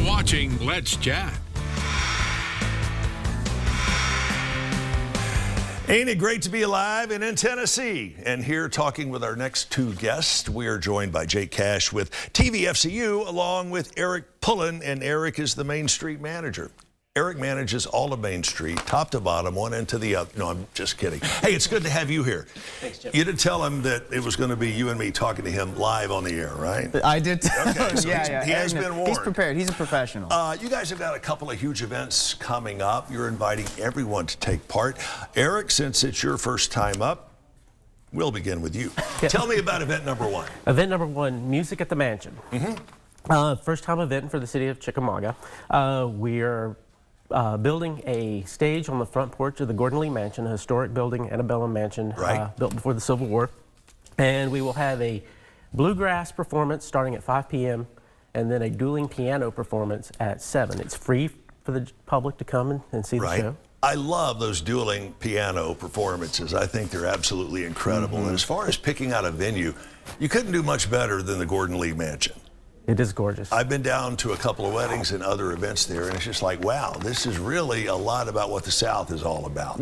watching Let's Chat. Ain't it great to be alive and in Tennessee? And here talking with our next two guests, we are joined by Jake Cash with TVFCU along with Eric Pullen, and Eric is the Main Street manager. Eric manages all of Main Street, top to bottom, one end to the other. No, I'm just kidding. Hey, it's good to have you here. Thanks, Chip. You did tell him that it was going to be you and me talking to him live on the air, right? I did. Okay, so yeah. he has been warned. He's prepared. He's a professional. You guys have got a couple of huge events coming up. You're inviting everyone to take part. Eric, since it's your first time up, we'll begin with you. Yeah. Tell me about event number one. Event number one, Music at the Mansion. First time event for the city of Chickamauga. We are building a stage on the front porch of the Gordon Lee Mansion, a historic building, antebellum mansion, built before the Civil War. And we will have a bluegrass performance starting at 5 p.m. and then a dueling piano performance at 7. It's free for the public to come and see the show. I love those dueling piano performances. I think they're absolutely incredible. And as far as picking out a venue, you couldn't do much better than the Gordon Lee Mansion. It is gorgeous. I've been down to a couple of weddings and other events there, and it's just like, wow, this is really a lot about what the South is all about.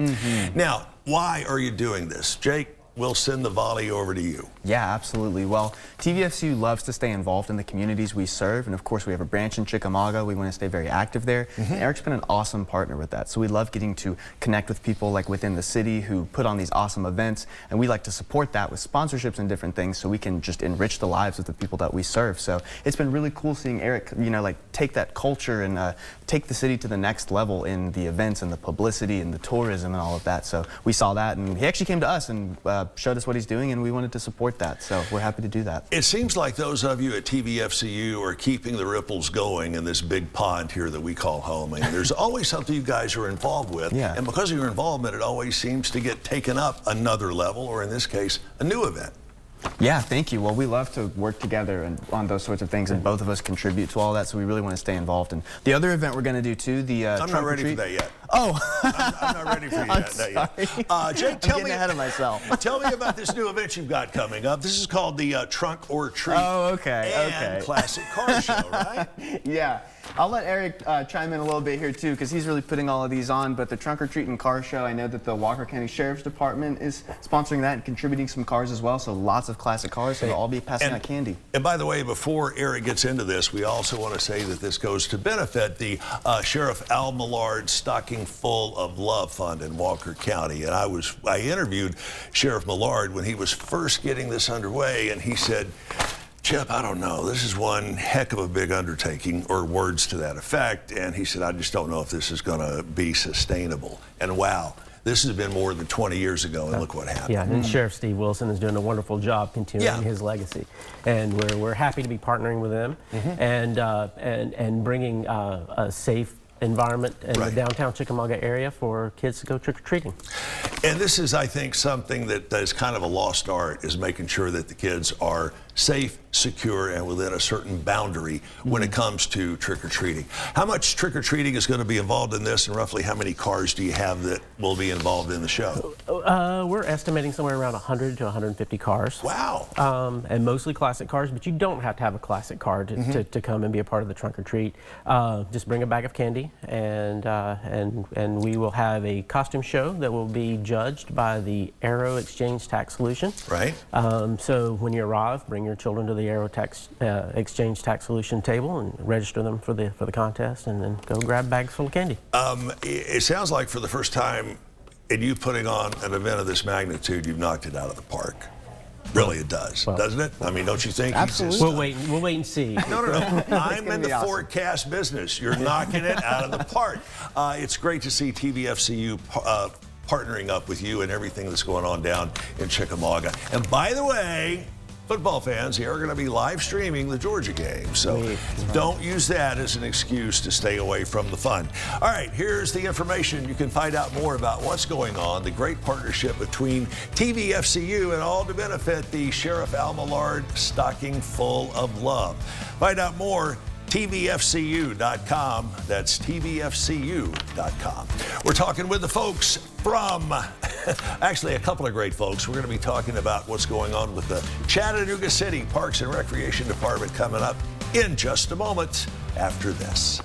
Now, why are you doing this? Jake, we'll send the volley over to you. Yeah, absolutely. Well, TVFCU loves to stay involved in the communities we serve, and of course we have a branch in Chickamauga. We want to stay very active there. And Eric's been an awesome partner with that. So we love getting to connect with people like within the city who put on these awesome events, and we like to support that with sponsorships and different things so we can just enrich the lives of the people that we serve. So it's been really cool seeing Eric, like take that culture and take the city to the next level in the events and the publicity and the tourism and all of that. So we saw that, and he actually came to us and showed us what he's doing, and we wanted to support that. So we're happy to do that. It seems like those of you at TVFCU are keeping the ripples going in this big pond here that we call home. And there's always something you guys are involved with. Yeah. And because of your involvement, it always seems to get taken up another level, or in this case, a new event. Yeah, thank you. Well, we love to work together and on those sorts of things, and both of us contribute to all that, so we really want to stay involved. And the other event we're going to do too, the I'm not ready for that yet. Oh, I'm not ready for that yet. Jake, tell me ahead of myself. Tell me about this new event you've got coming up. This is called the Trunk or Treat. Oh, okay. And Classic Car Show, right? Yeah. I'll let Eric chime in a little bit here too, because he's really putting all of these on. But the Trunk or Treat and Car Show, I know that the Walker County Sheriff's Department is sponsoring that and contributing some cars as well. So lots of classic cars, so they'll all be passing out candy. And by the way, before Eric gets into this, we also want to say that this goes to benefit the Sheriff Al Millard Stocking Full of Love Fund in Walker County. And I interviewed Sheriff Millard when he was first getting this underway, and he said, Chip, I don't know. This is one heck of a big undertaking, or words to that effect. And he said, I just don't know if this is going to be sustainable. And wow, this has been more than 20 years ago, and look what happened. Yeah, and Sheriff Steve Wilson is doing a wonderful job continuing his legacy. And we're happy to be partnering with them and bringing a safe environment in the downtown Chickamauga area for kids to go trick-or-treating. And this is, I think, something that is kind of a lost art, is making sure that the kids are safe, secure, and within a certain boundary when it comes to trick-or-treating. How much trick-or-treating is going to be involved in this, and roughly how many cars do you have that will be involved in the show? We're estimating somewhere around 100 to 150 cars. Wow. And mostly classic cars, but you don't have to have a classic car to come and be a part of the trunk or treat. Just bring a bag of candy, and we will have a costume show that will be judged by the Aero Exchange Tax Solution. Right. So when you arrive, bring your children to the Aero Exchange Tax Solution table and register them for the contest, and then go grab bags full of candy. It sounds like for the first time in you putting on an event of this magnitude, you've knocked it out of the park. Really, it does, doesn't it? I mean, don't you think? Absolutely. We'll wait and see. No. I'm in the forecast business. You're knocking it out of the park. It's great to see TVFCU partnering up with you and everything that's going on down in Chickamauga. And by the way, football fans, they are going to be live streaming the Georgia game. So don't use that as an excuse to stay away from the fun. All right, here's the information. You can find out more about what's going on, the great partnership between TVFCU, and all to benefit the Sheriff Al Millard Stocking Full of Love. Find out more, tvfcu.com. That's tvfcu.com. We're talking with the folks from, actually a couple of great folks. We're going to be talking about what's going on with the Chattanooga City Parks and Recreation Department coming up in just a moment after this.